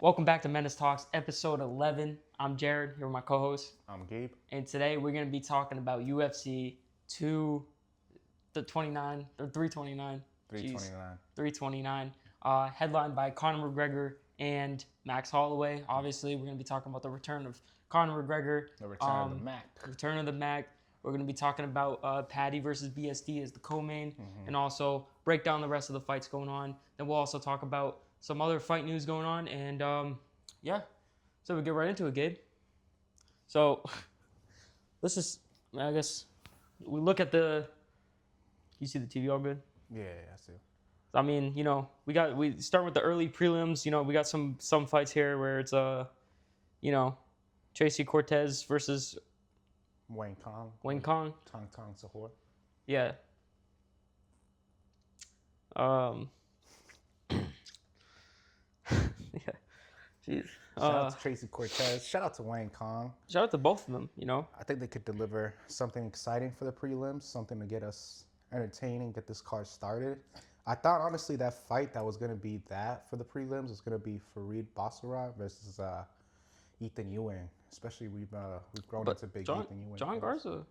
Welcome back to Menace Talks, episode 11. I'm Jared, here with my co-host. I'm Gabe. And today we're going to be talking about UFC 329. 329. Headlined by Conor McGregor and Max Holloway. Obviously, we're going to be talking about the return of Conor McGregor. The return of the Mac. Return of the Mac. We're going to be talking about Paddy versus BSD as the co-main, and also break down the rest of the fights going on. Then we'll also talk about some other fight news going on, and so we get right into it, Gabe. So let's just, I guess, we look at the. You see the TV all good? Yeah, I see. I mean, we start with the early prelims. We got some fights here where it's Tracy Cortez versus Wayne Kong. Tong Sahor. Yeah. Yeah. Jeez. Shout out to Tracy Cortez. Shout out to Wayne Kong. Shout out to both of them, I think they could deliver something exciting for the prelims, something to get us entertaining, get this card started. I thought, honestly, that fight that was going to be that for the prelims was going to be Farid Basharat versus Ethan Ewing. Especially we've grown into big Ethan Ewing. John Garza.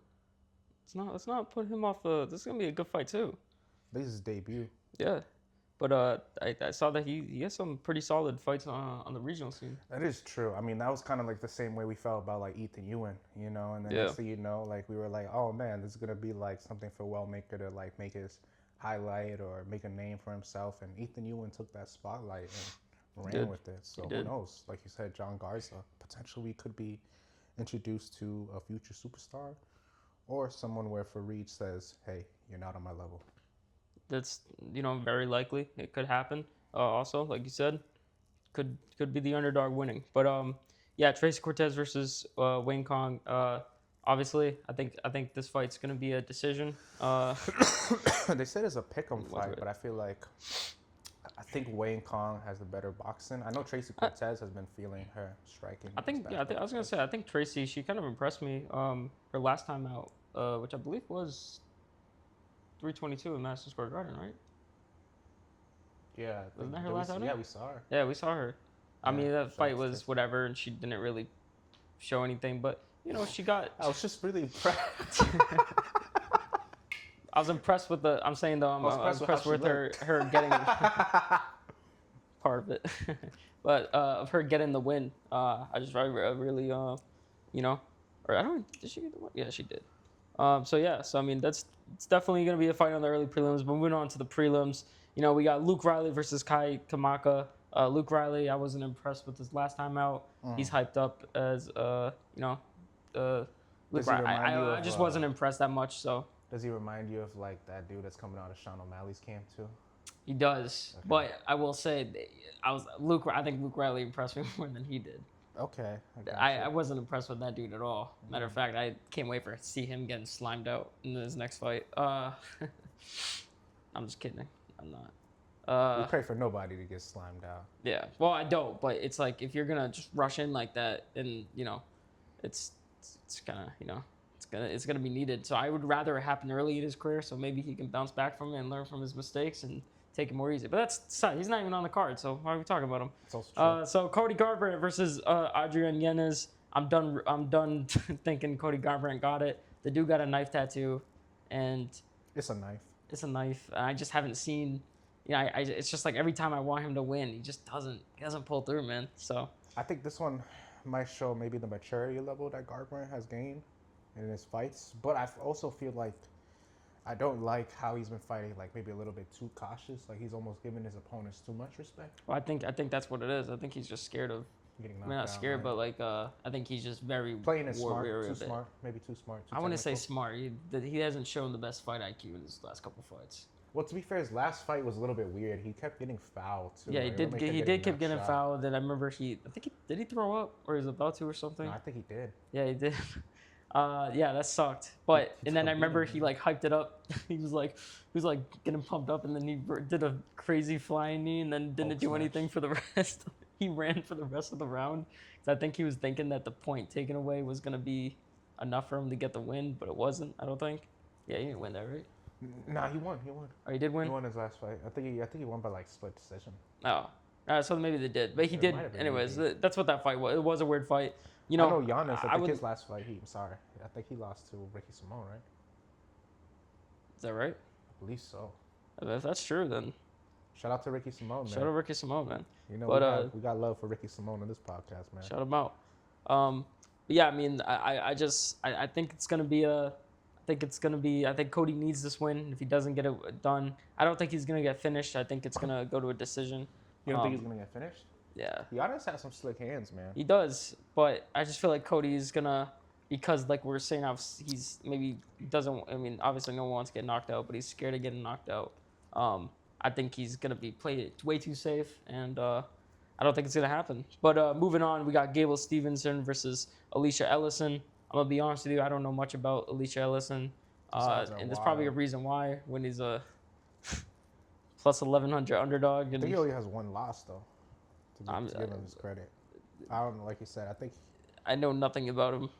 Let's not put him off. This is going to be a good fight, too. This is his debut. Yeah. But I saw that he has some pretty solid fights on the regional scene. That is true. I mean, that was kind of like the same way we felt about like Ethan Ewing, and then next thing you know, like we were like, oh man, this is gonna be like something for Wellmaker to like make his highlight or make a name for himself. And Ethan Ewing took that spotlight and ran with it. So who knows? Like you said, John Garza potentially could be introduced to a future superstar, or someone where Farid says, hey, you're not on my level. That's very likely it could happen. Also, like you said, could be the underdog winning. But Tracy Cortez versus Wayne Kong. Obviously, I think this fight's gonna be a decision. They said it's a pick'em fight, but I think Wayne Kong has the better boxing. I know Tracy Cortez has been feeling her striking. I was gonna say I think Tracy, she kind of impressed me. Her last time out, which I believe was 322 in Madison Square Garden, right? Yeah. Wasn't that her last outing? Yeah, we saw her. Yeah, we saw her. I mean, that fight was whatever, and she didn't really show anything, but, she got... I was just really impressed. I was impressed with I'm saying, though, I was impressed with her getting... part of it. But of her getting the win, I really, or I don't... Did she get the win? Yeah, she did. So I mean, it's definitely going to be a fight on the early prelims. But moving on to the prelims, we got Luke Riley versus Kai Kamaka. Luke Riley, I wasn't impressed with his last time out. He's hyped up as, Luke Riley. I just wasn't impressed that much. So does he remind you of like that dude that's coming out of Sean O'Malley's camp too? He does, okay. But I will say, I think Luke Riley impressed me more than he did. Okay. I wasn't impressed with that dude at all. Matter of fact, I can't wait to see him getting slimed out in his next fight. I'm just kidding. I'm not. We pray for nobody to get slimed out. Yeah. Well, I don't, but it's like if you're gonna just rush in like that, and it's kind of it's gonna be needed. So I would rather it happen early in his career, so maybe he can bounce back from it and learn from his mistakes and take it more easy. But he's not even on the card, so why are we talking about him? It's also true. So Cody Garbrandt versus Adrian Yanez. I'm done thinking Cody Garbrandt got it. The dude got a knife tattoo, and it's a knife. It's a knife. I just haven't seen. It's just like every time I want him to win, he just doesn't pull through, man. So I think this one might show maybe the maturity level that Garbrandt has gained in his fights, but I also feel like I don't like how he's been fighting, like maybe a little bit too cautious. Like he's almost giving his opponents too much respect. Well, I think that's what it is. I think he's just scared of getting knocked down. Not scared, right? But like I think he's just very playing it smart, too smart, maybe too smart. I wouldn't say smart. He hasn't shown the best fight IQ in his last couple fights. Well, to be fair, his last fight was a little bit weird. He kept getting fouled too. Yeah, he did keep getting fouled. And I remember did he throw up or he was about to or something? No, I think he did. Yeah, he did. Yeah, that sucked. But and then I remember he like hyped it up. he was like getting pumped up, and then he did a crazy flying knee, and then didn't do anything for the rest. He ran for the rest of the round. So I think he was thinking that the point taken away was gonna be enough for him to get the win, but it wasn't. I don't think. Yeah, he didn't win that, right? Nah, he won. Oh, he did win? He won his last fight. I think he won by like split decision. Oh. So maybe they did, but he It did. might have been Anyways, maybe. that's what that fight was. It was a weird fight. You I know, know Giannis. I think would. his last fight. I think he lost to Ricky Simone, right? Is that right? I believe so. If that's true, then Shout out to Ricky Simone, man. shout out Ricky Simone, man. You know, But we got love for Ricky Simone on this podcast, man. shout him out. But yeah, I mean, I think it's gonna be a. I think Cody needs this win. If he doesn't get it done, I don't think he's gonna get finished. I think it's gonna go to a decision. You don't think he's gonna get finished? Yeah. Giannis has some slick hands, man. He does, but I just feel like Cody's gonna, because like we're saying, he's maybe doesn't. I mean, obviously no one wants to get knocked out, but he's scared of getting knocked out. I think he's gonna be played way too safe, and I don't think it's gonna happen. But moving on, we got Gable Stevenson versus Alicia Ellison. I'm gonna be honest with you, I don't know much about Alicia Ellison, and there's probably a reason why when he's a plus 1100 underdog. And I think he only has one loss though. To give him his credit. I don't know, like you said. I know nothing about him.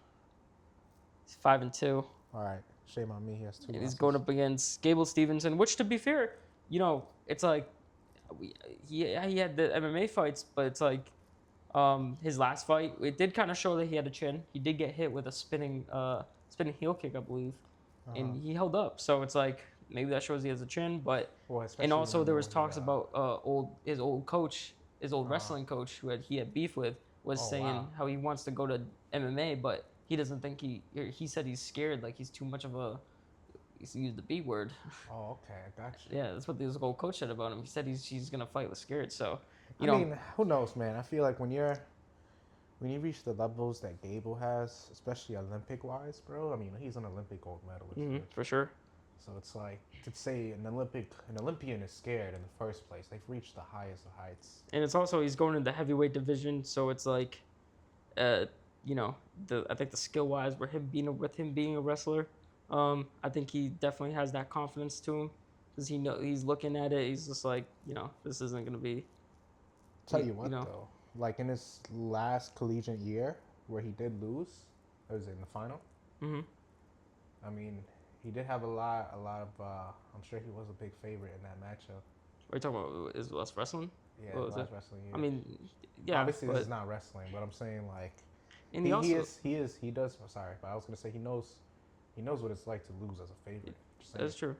He's 5-2. All right, shame on me. He has 2 losses. He's going up against Gable Stevenson, which, to be fair, you know, it's like he had the MMA fights, but it's like his last fight, it did kind of show that he had a chin. He did get hit with a spinning heel kick, I believe, and he held up. So it's like maybe that shows he has a chin, but and also there was talks about his old coach. His old wrestling coach, who he had beef with, was saying how he wants to go to MMA, but he doesn't think he said he's scared, like he's too much of a, he used the B word. Oh, okay, I got you. Yeah, that's what his old coach said about him. He said he's gonna fight with scared. So, I mean, who knows, man? I feel like when you reach the levels that Gable has, especially Olympic wise, bro. I mean, he's an Olympic gold medalist. For sure. So it's like to say an Olympian is scared in the first place. They've reached the highest of heights. And it's also he's going in the heavyweight division, so it's like, you know, I think the skill wise, with him being a wrestler, I think he definitely has that confidence to him because he's looking at it. He's just like, you know, this isn't gonna be. Tell you what though, like in his last collegiate year where he did lose, was it in the final? Mm-hmm. I mean, he did have a lot of. I'm sure he was a big favorite in that matchup. What are you talking about? Is less wrestling? Yeah, less wrestling. Yeah. I mean, yeah. Obviously, this is not wrestling, but I'm saying like, and he does. Sorry, but I was gonna say he knows what it's like to lose as a favorite. That's true.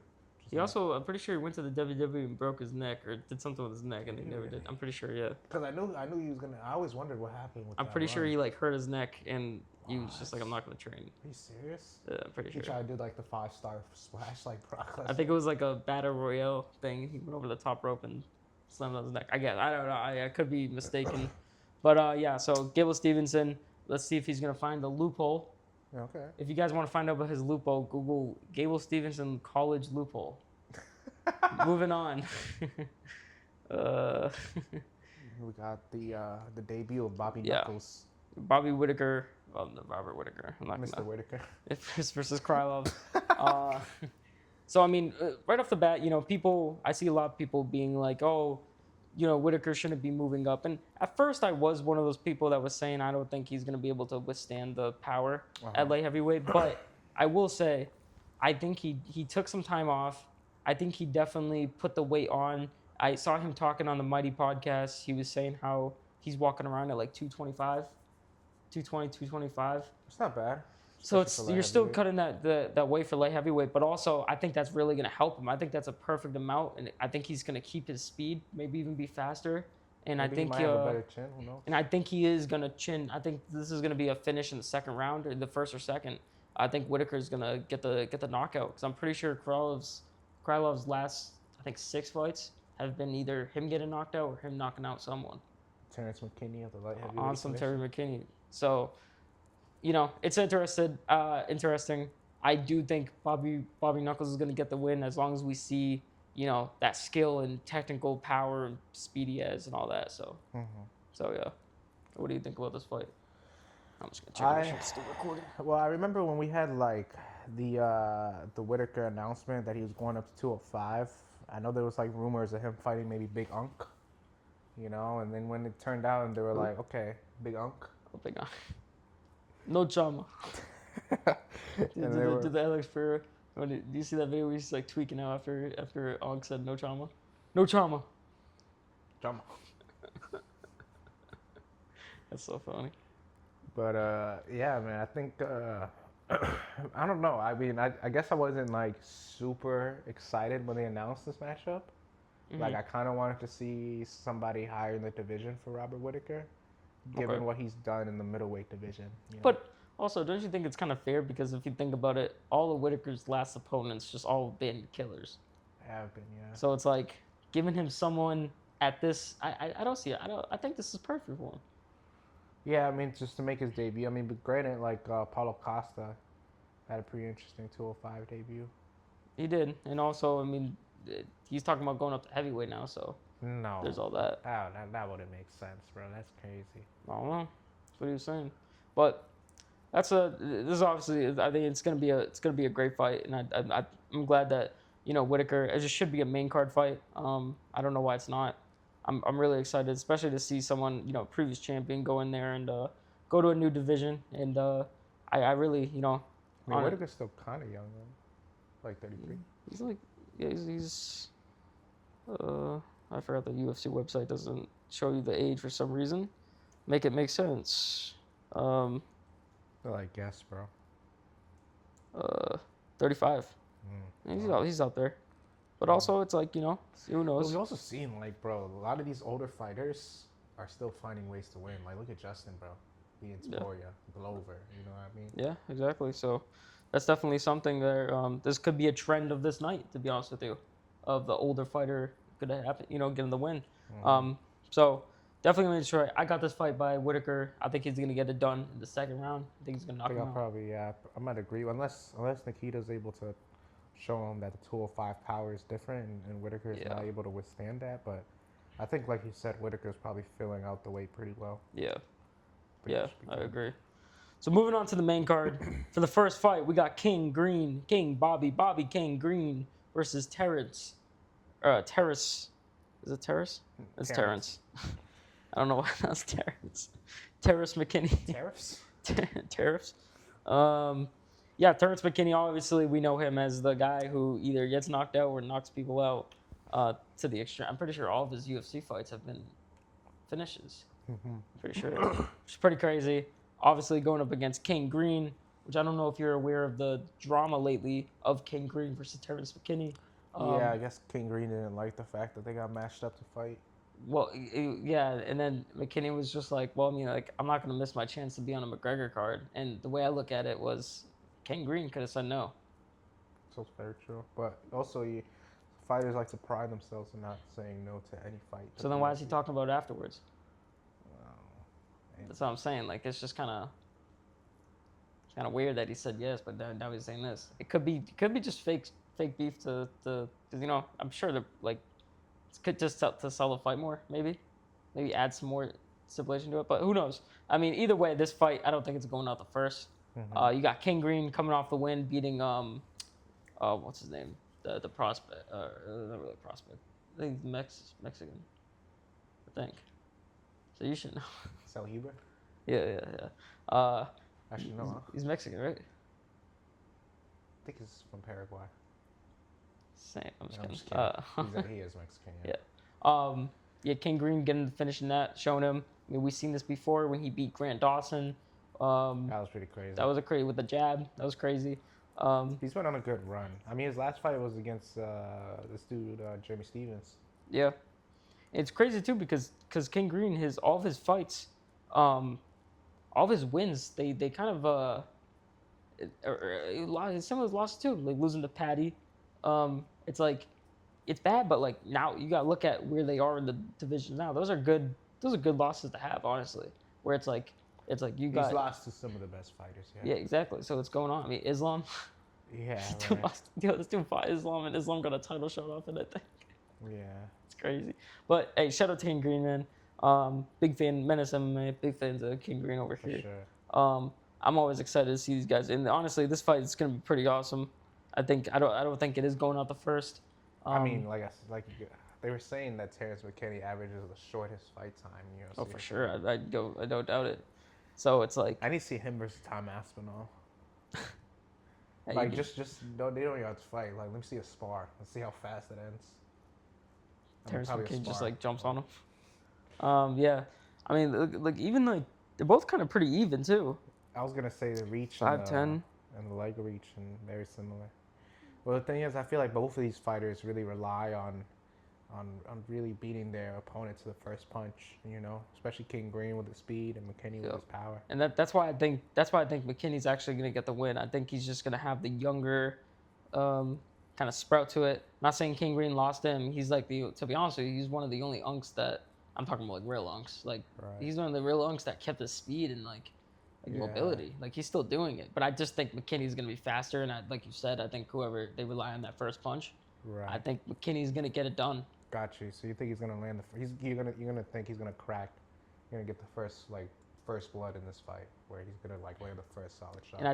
He also, I'm pretty sure he went to the WWE and broke his neck or did something with his neck, and he never did. I'm pretty sure, yeah. Because I knew he was gonna. I always wondered what happened with. I'm pretty sure he like hurt his neck, and he was just like, I'm not gonna train. Are you serious? Yeah, I'm pretty sure. He tried to do like the 5-star splash like Brock Lesnar. I think it was like a battle royale thing. He went over the top rope and slammed on his neck. I guess I don't know. I could be mistaken, but yeah. So Gable Stevenson. Let's see if he's gonna find the loophole. Okay. If you guys want to find out about his loophole, Google Gable Stevenson college loophole. Moving on. We got the debut of Bobby Knuckles. Bobby Whitaker. Well, no, Robert Whitaker. I'm not Mr. Whitaker. Versus Krylov. So I mean, right off the bat, you know, I see a lot of people being like, oh, you know, Whitaker shouldn't be moving up. And at first, I was one of those people that was saying I don't think he's going to be able to withstand the power at light heavyweight. But I will say, I think he took some time off. I think he definitely put the weight on. I saw him talking on the Mighty podcast. He was saying how he's walking around at like 225, 220, 225. It's not bad. So you're still cutting that weight for light heavyweight, but also I think that's really going to help him. I think that's a perfect amount, and I think he's going to keep his speed, maybe even be faster. And maybe I think he might have a better chin. Who knows? And I think he is going to chin. I think this is going to be a finish in the second round, or the first or second. I think Whitaker's going to get the knockout because I'm pretty sure Krylov's last, I think, 6 fights have been either him getting knocked out or him knocking out someone. Terrence McKinney of the light heavyweight. On some Terry McKinney. So, you know, it's interesting. I do think Bobby Knuckles is going to get the win as long as we see, you know, that skill and technical power and speed he has and all that. So, so yeah. What do you think about this fight? I'm just gonna check if it's still recording. Well, I remember when we had like the Whitaker announcement that he was going up to 205. I know there was like rumors of him fighting maybe Big Unk, you know, and then when it turned out and they were like, okay, Big Unk. Oh, Big Unk. No drama. Did the Alex Pereira? Do you see that video where he's like tweaking out after Unk said no trauma? No trauma. Drama. That's so funny. But yeah, man, I think I don't know. I mean, I guess I wasn't like super excited when they announced this matchup. Like, Hmm. I kind of wanted to see somebody higher in the division for Robert Whitaker, Okay. given what he's done in the middleweight division. You know, But also, don't you think it's kind of fair because if you think about it, all of Whitaker's last opponents just all been killers. have been, yeah. So it's like giving him someone at this. I don't see it. I think this is perfect for him. Yeah, I mean, just to make his debut. I mean, but granted, like Paulo Costa had a pretty interesting 205 debut. He did, and also, I mean, he's talking about going up to heavyweight now. So No, there's all that. that wouldn't make sense, bro. That's crazy. I don't know. That's what he was saying. But this is obviously. I think it's gonna be a great fight, and I'm glad that Whitaker. It just should be a main card fight. I don't know why it's not. I'm really excited, especially to see someone previous champion go in there and go to a new division, and I really I mean, Whitaker's still kind of young, though. Like 33. he's like yeah he's I forgot the UFC website doesn't show you the age for some reason. Make it make sense. Um, Well, I guess, bro. 35. Wow. He's out there. But also, it's like, who But knows? we've also seen, like, bro, a lot of these older fighters are still finding ways to win. Like, look at Justin, bro. Being Toria, Glover, you know what I mean? Yeah, exactly. So that's definitely something there. This could be a trend of this night, to be honest with you, of the older fighter could happen, getting the win. So definitely going to try. I got this fight by Whitaker. I think he's going to get it done in the second round. I think he's going to I knock think him I'll out. probably, yeah, I might agree. Unless Nikita's able to show him that the 205 power is different and Whitaker is Yeah. not able to withstand that. But I think, like you said, Whitaker's probably filling out the weight pretty well. Yeah. But Yeah, it should be I good. agree. So moving on to the main card for the first fight, we got King Bobby King Green versus Terrence. Terrace. Is it Terrace? It's Terrence. I don't know why that's Terrence. Terrace McKinney. Tariffs? Tariffs. Yeah, Terrence McKinney. Obviously, we know him as the guy who either gets knocked out or knocks people out to the extreme. I'm pretty sure all of his UFC fights have been finishes. Pretty sure, which is pretty crazy. Obviously, going up against King Green, which I don't know if you're aware of the drama lately of King Green versus Terrence McKinney. Yeah, I guess King Green didn't like the fact that they got matched up to fight. Well, yeah, and then McKinney was just like, well, I mean, like, I'm not going to miss my chance to be on a McGregor card. And the way I look at it was King Green could have said no. So it's very true. But also, fighters like to pride themselves in not saying no to any fight. So then why is he talking about it afterwards? And That's what I'm saying. Like, it's just kind of weird that he said yes, but now he's saying this. It could be just fake beef to because I'm sure they're like could just to sell the fight more, maybe add some more stipulation to it, but who knows? I mean, either way, this fight I don't think it's going out the first. You got King Green coming off the win, beating what's his name, the prospect, not really prospect. I think he's Mexican. I think. So you should know. Sell Huber? Yeah. Actually, no. Huh? He's Mexican, right? I think he's from Paraguay. Same. I'm just No, kidding. He is Mexican. Yeah. Yeah. King Green getting the finish in that, showing him. I mean, we've seen this before when he beat Grant Dawson. That was pretty crazy. That was a crazy with the jab. That was crazy. He's been on a good run. I mean, his last fight was against this dude, Jeremy Stevens. Yeah. It's crazy too because King Green, all of his fights, all of his wins, they kind of some of his losses too, like losing to Paddy. It's like it's bad, but like now you gotta look at where they are in the division now. Those are good losses to have, honestly. Where it's like you got. He's lost to some of the best fighters. Yeah, exactly. So it's going on. I mean, Islam. Yeah. This dude lost. This dude fought Islam, and Islam got a title shot off it, I think. Yeah. It's crazy. But hey, shout out to King Green, man. Big fan, Menace MMA, big fans of King Green over here. Sure. I'm always excited to see these guys. And honestly, this fight is gonna be pretty awesome. I don't think it is going out the first. I mean, like they were saying that Terrence McKinney averages the shortest fight time in UFC. Oh, for sure. I don't doubt it. So it's like I need to see him versus Tom Aspinall. hey, Like just don't they don't even have to fight. Like let me see a spar. Let's see how fast it ends. Terrence probably a McKinney just spar. like jumps on him. Yeah. I mean, like even like They're both kind of pretty even too. I was gonna say the reach 5'10". and the leg reach and very similar. Well, the thing is, I feel like both of these fighters really rely on really beating their opponent to the first punch. You know, especially King Green with his speed and McKinney with his power. And that's why I think McKinney's actually gonna get the win. I think he's just gonna have the younger, kind of sprout to it. Not saying King Green lost him. He's like to be honest with you, he's one of the only unks that I'm talking about, like real unks. Like he's one of the real unks that kept his speed and like mobility. Like he's still doing it. But I just think McKinney's gonna be faster. And like you said, I think whoever they rely on that first punch. Right. I think McKinney's gonna get it done. Got you. So you think he's gonna land you're gonna think he's gonna crack. You're gonna get the first blood in this fight, where he's gonna like land the first solid shot. And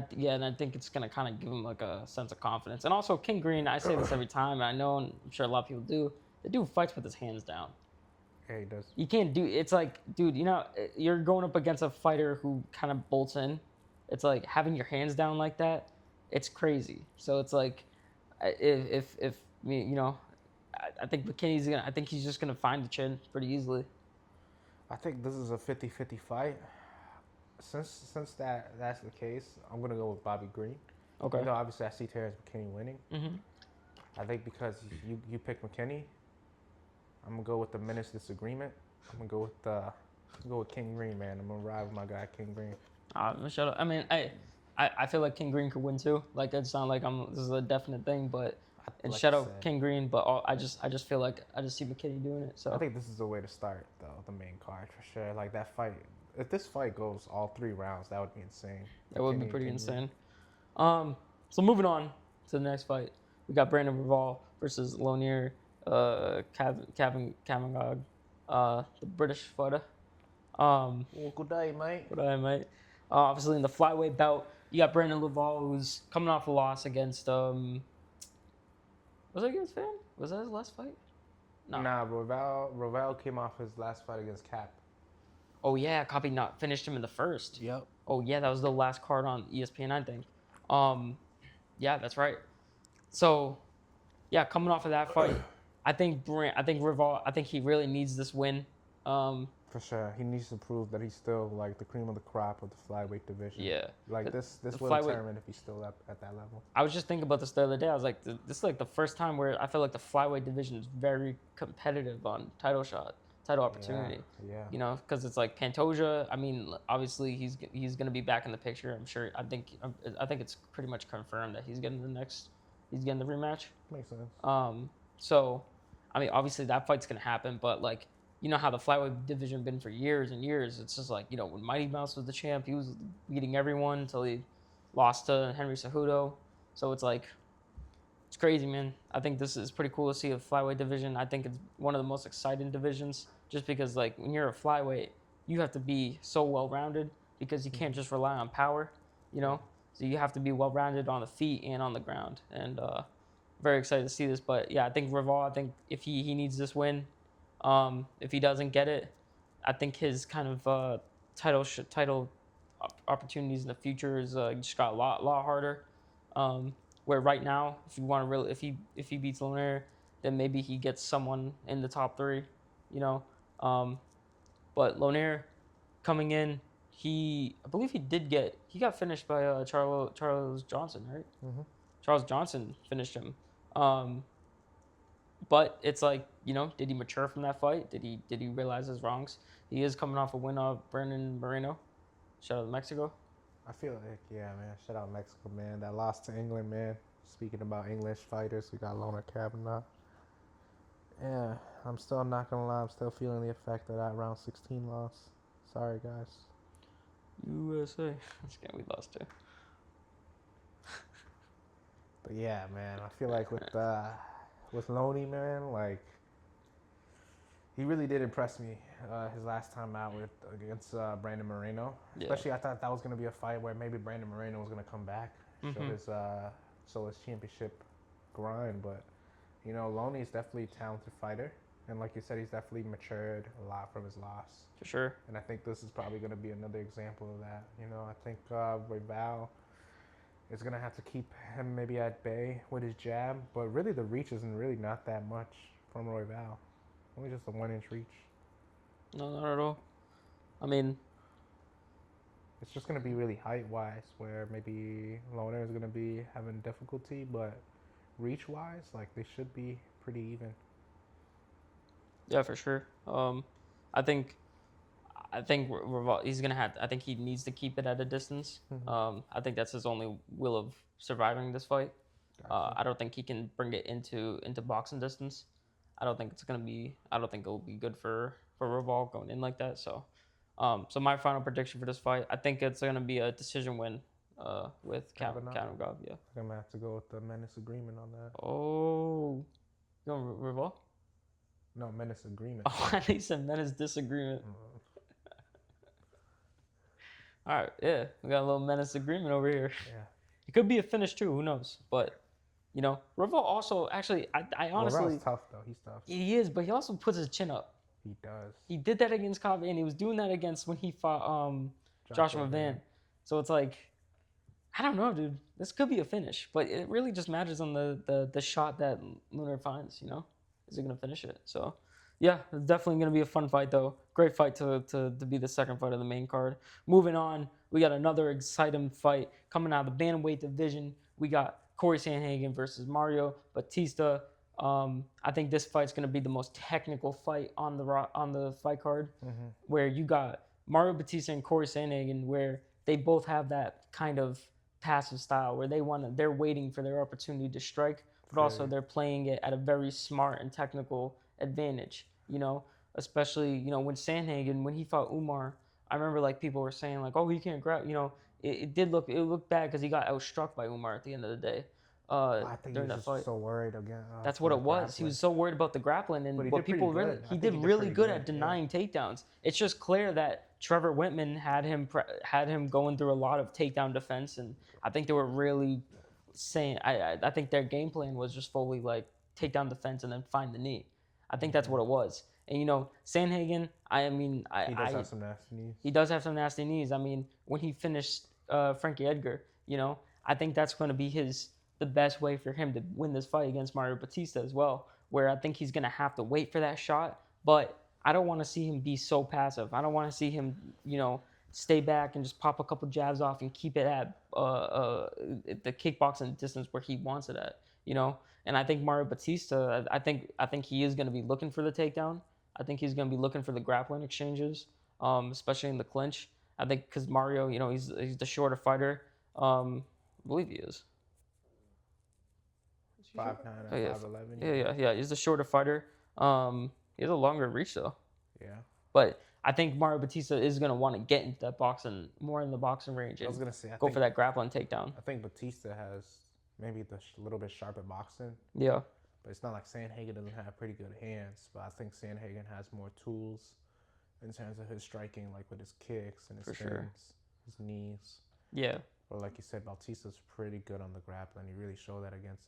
I think it's gonna kind of give him like a sense of confidence. And also King Green, I say this every time, and I know, and I'm sure a lot of people do. The dude fights with his hands down. Yeah, he does. You can't do. It's like, dude, you know, you're going up against a fighter who kind of bolts in. It's like having your hands down like that. It's crazy. So it's like, if you know, I think McKinney's gonna. I think he's just gonna find the chin pretty easily. I think this is a 50-50 fight. Since that's the case, I'm gonna go with Bobby Green. Okay. You know, obviously I see Terrence McKinney winning. Mm-hmm. I think because you pick McKinney, I'm gonna go with the Menace disagreement. I'm gonna go with King Green, man. I'm gonna ride with my guy King Green. Shut up. I mean, I feel like King Green could win too. Like it's not like this is a definite thing, but Like shout out King Green. But I just feel like I just see McKinney doing it. So I think this is the way to start though, the main card for sure. Like that fight. If this fight goes all 3 rounds, that would be insane. That would be pretty insane. So moving on to the next fight, we got Brandon Royval versus Lonier Kamangog, the British fighter. Good day, mate. Good day, mate. Obviously in the flyweight bout, you got Brandon Royval, who's coming off a loss against was it against Fan? Was that his last fight? No. Nah, Royval came off his last fight against Cap. Oh yeah, Copy not finished him in the first. Yep. Oh yeah, that was the last card on ESPN, I think. Yeah, that's right. So, yeah, coming off of that fight, I think Royval, I think he really needs this win. For sure, he needs to prove that he's still like the cream of the crop of the flyweight division. Yeah. Like this will determine if he's still up at that level. I was just thinking about this the other day. I was like, this is like the first time where I feel like the flyweight division is very competitive on title opportunity. Yeah. You know, because it's like Pantoja. I mean, obviously he's going to be back in the picture. I'm sure. I think it's pretty much confirmed that he's getting the rematch. Makes sense. So, I mean, obviously that fight's going to happen, but like, you know how the flyweight division been for years and years. It's just like, you know, when Mighty Mouse was the champ, he was beating everyone until he lost to Henry Cejudo. So it's like, it's crazy, man. I think this is pretty cool to see a flyweight division. I think it's one of the most exciting divisions just because, like, when you're a flyweight, you have to be so well-rounded because you can't just rely on power, you know? So you have to be well-rounded on the feet and on the ground. And very excited to see this. But, yeah, I think Royval, I think if he needs this win, if he doesn't get it, I think his kind of title opportunities in the future is just got a lot harder. Where right now, if you want to really, if he beats Lonier, then maybe he gets someone in the top 3, you know. But Lonier coming in, I believe he got finished by Charles Johnson, right? Mm-hmm. Charles Johnson finished him. But it's like, you know, did he mature from that fight? Did he realize his wrongs? He is coming off a win of Brandon Moreno. Shout out to Mexico. I feel like, yeah, man. Shout out Mexico, man. That loss to England, man. Speaking about English fighters, we got Lona Kavanaugh. Yeah, I'm still not gonna lie. I'm still feeling the effect of that round 16 loss. Sorry, guys. USA. We lost too. But yeah, man. I feel like with Loney, man, like he really did impress me his last time out against Brandon Moreno. Yeah. Especially, I thought that was going to be a fight where maybe Brandon Moreno was going to come back, show his championship grind. But, you know, Loney is definitely a talented fighter. And like you said, he's definitely matured a lot from his loss. For sure. And I think this is probably going to be another example of that. You know, I think Royval is going to have to keep him maybe at bay with his jab. But really, the reach isn't really not that much from Royval. Only just a 1-inch reach. No, not at all. I mean, It's just gonna be really height wise, where maybe Loner is gonna be having difficulty, but reach wise, like they should be pretty even. Yeah, for sure. I think he's gonna have. I think he needs to keep it at a distance. I think that's his only will of surviving this fight. Gotcha. I don't think he can bring it into boxing distance. I don't think it's gonna be. I don't think it'll be good for Revolve going in like that. So, so my final prediction for this fight, I think it's gonna be a decision win. With Kavanaugh. Kavanaugh, yeah. I'm gonna have to go with the Menace agreement on that. Oh, you going Revolve? No, Menace agreement. Oh, I think said Menace disagreement. All right, yeah, we got a little Menace agreement over here. Yeah. It could be a finish too. Who knows? But you know, Revolve also actually, I honestly, Revolve's tough though. He's tough. he is, but he also puts his chin up. He does. He did that against Cobb, and he was doing that against when he fought Joshua Van. So it's like, I don't know, dude. This could be a finish, but it really just matters on the shot that Lunar finds. You know, is he gonna finish it? So, yeah, it's definitely gonna be a fun fight though. Great fight to be the second fight of the main card. Moving on, we got another exciting fight coming out of the bantamweight division. We got Corey Sandhagen versus Mario Batista. I think this fight's gonna be the most technical fight on the fight card, where you got Mario Batista and Corey Sandhagen, where they both have that kind of passive style where they're waiting for their opportunity to strike, but also they're playing it at a very smart and technical advantage. You know, especially when Sandhagen, when he fought Umar, I remember like people were saying like, oh, he can't grab. You know, it looked bad because he got outstruck by Umar at the end of the day. I think During he that was fight. just so worried again. That's what it was. He was so worried about the grappling, and But what people really he did really good at denying takedowns. It's just clear that Trevor Whitman had him going through a lot of takedown defense, and I think they were really saying I think their game plan was just fully like takedown defense and then find the knee. I think that's what it was. And Sandhagen, He does have some nasty knees. He does have some nasty knees. I mean, when he finished Frankie Edgar, I think that's going to be the best way for him to win this fight against Mario Batista as well, where I think he's going to have to wait for that shot. But I don't want to see him be so passive. I don't want to see him, stay back and just pop a couple jabs off and keep it at the kickboxing distance where he wants it at, And I think Mario Batista, I think he is going to be looking for the takedown. I think he's going to be looking for the grappling exchanges, especially in the clinch. I think because Mario, he's the shorter fighter. I believe he is. 5'9" and 5'11". Yeah. He's the shorter fighter. He has a longer reach though. Yeah. But I think Mario Batista is gonna want to get into that boxing, more in the boxing range. I was gonna say, go for that grappling takedown. I think Batista has maybe the little bit sharper boxing. Yeah. But it's not like Sandhagen doesn't have pretty good hands. But I think Sandhagen has more tools in terms of his striking, like with his kicks and his spins, his knees. Yeah. Or like you said, Bautista's pretty good on the grappling. He really showed that against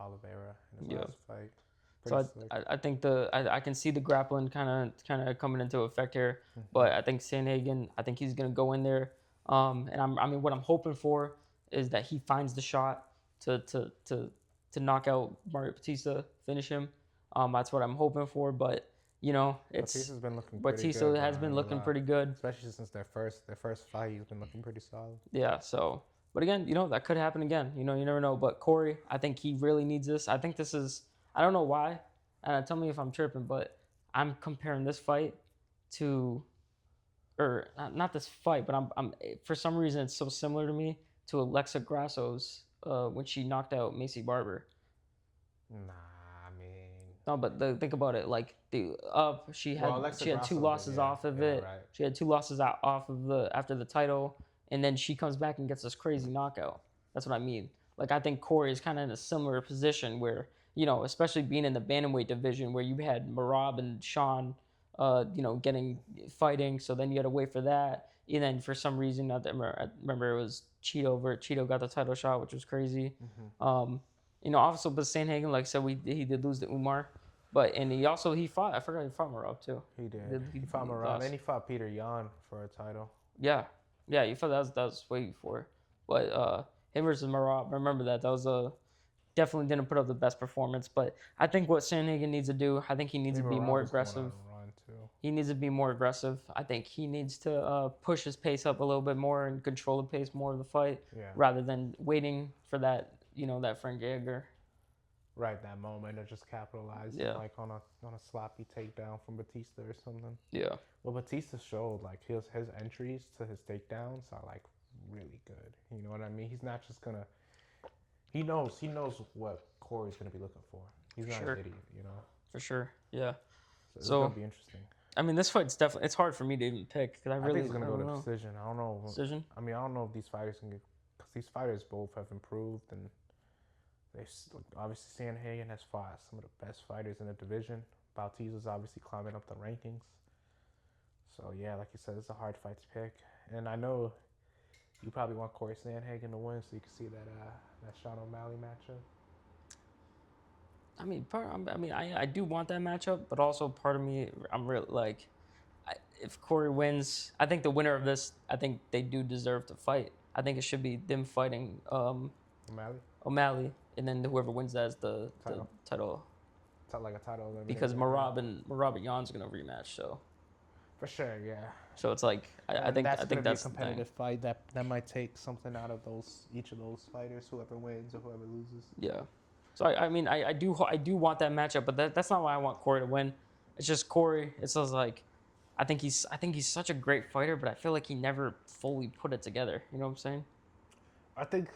Oliveira in his last fight. So I think I can see the grappling kind of coming into effect here, but I think Sandhagen, I think he's gonna go in there, and what I'm hoping for is that he finds the shot to knock out Mario Batista, finish him. That's what I'm hoping for, but Batista's been looking Batista has been looking pretty good, especially since their first fight. He's been looking pretty solid. Yeah. So, but again, that could happen again. You never know. But Corey, I think he really needs this. I think this is. I don't know why, and tell me if I'm tripping, but I'm comparing this fight to, or not this fight, but I'm for some reason it's so similar to me to Alexa Grasso's when she knocked out Macy Barber. Nah. No, but think about it. Like she had 2 losses off of it. Right. She had 2 losses off of after the title, and then she comes back and gets this crazy knockout. That's what I mean. Like I think Corey is kind of in a similar position where especially being in the bantamweight division where you had Marab and Sean, fighting. So then you had to wait for that, and then for some reason I remember it was Cheeto got the title shot, which was crazy. Also, but Sandhagen, like I said, he did lose to Umar, and he fought. I forgot he fought Marab too. He did. He fought Marab, and he fought Peter Yan for a title. Yeah, he fought that was way before, but him versus Marab. Remember that was definitely didn't put up the best performance. But I think what Sandhagen needs to do, I think he needs to be more aggressive. He needs to be more aggressive. I think he needs to push his pace up a little bit more and control the pace more of the fight, rather than waiting for that, that Frank Edgar. Right, that moment to just capitalize, like on a sloppy takedown from Batista or something. Yeah. Well, Batista showed like his entries to his takedowns are like really good. You know what I mean? He's not just gonna. He knows what Corey's gonna be looking for. He's not an idiot, For sure. Yeah. So it's gonna be interesting. I mean, this fight's definitely, it's hard for me to even pick because I think it's gonna go to decision. I don't know. Decision? I mean, I don't know if these fighters can get, because these fighters both have improved, and they obviously Sandhagen has fought some of the best fighters in the division. Bautista's obviously climbing up the rankings. So yeah, like you said, it's a hard fight to pick, and I know you probably want Corey Sandhagen to win so you can see that Sean O'Malley matchup. I do want that matchup, but also part of me, I'm really like, if Corey wins, I think the winner of this, I think they do deserve to fight. I think it should be them fighting O'Malley, and then whoever wins that is the title. Like a title. Because Merab and Jan's gonna rematch, so. For sure, yeah. So it's like I think that's a competitive fight that might take something out of each of those fighters, whoever wins or whoever loses. Yeah. So I do want that matchup, but that's not why I want Corey to win. It's just Corey. It's just like I think he's such a great fighter, but I feel like he never fully put it together. You know what I'm saying? I think